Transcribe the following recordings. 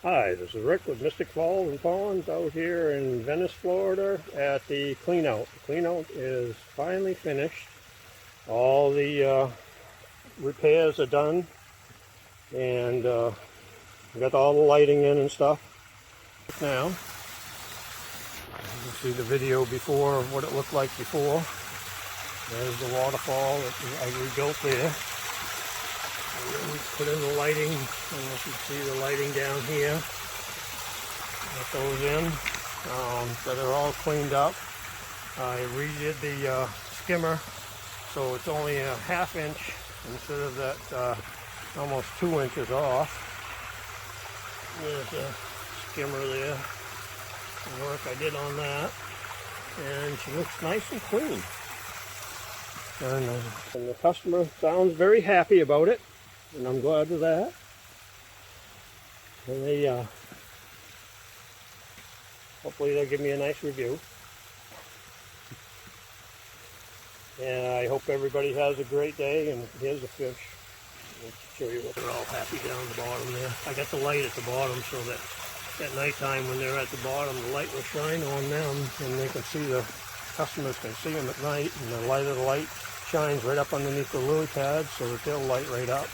Hi, this is Rick with Mystic Falls and Ponds out here in Venice, Florida at the cleanout. The cleanout is finally finished. All the repairs are done and we got all the lighting in and stuff. Now, you can see the video before of what it looked like before. There's the waterfall that I rebuilt there. And then we put in the lighting, and you can see the lighting down here. That goes in. So they're all cleaned up. I redid the skimmer, so it's only a ½ inch instead of that almost 2 inches off. There's a skimmer there. The work I did on that, and she looks nice and clean. And the customer sounds very happy about it, and I'm glad of that. And they hopefully they'll give me a nice review. And I hope everybody has a great day. And here's the fish. I'll show you what they're all happy down the bottom there. I got the light at the bottom so that at nighttime when they're at the bottom, the light will shine on them, and they can see customers can see them at night, and the light of the light shines right up underneath the lily pads so that they'll light right up.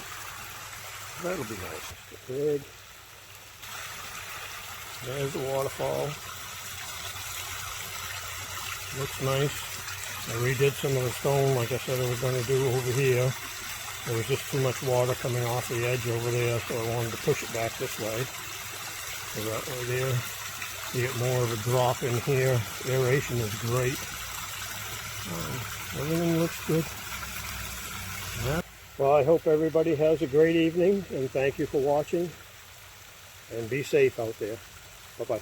That'll be nice. Good. There's the waterfall. Looks nice. I redid some of the stone like I said I was going to do over here. There was just too much water coming off the edge over there, so I wanted to push it back this way. So that way there, you get more of a drop in here. Aeration is great. Everything looks good. Yeah. Well, I hope everybody has a great evening, and thank you for watching. And be safe out there. Bye-bye.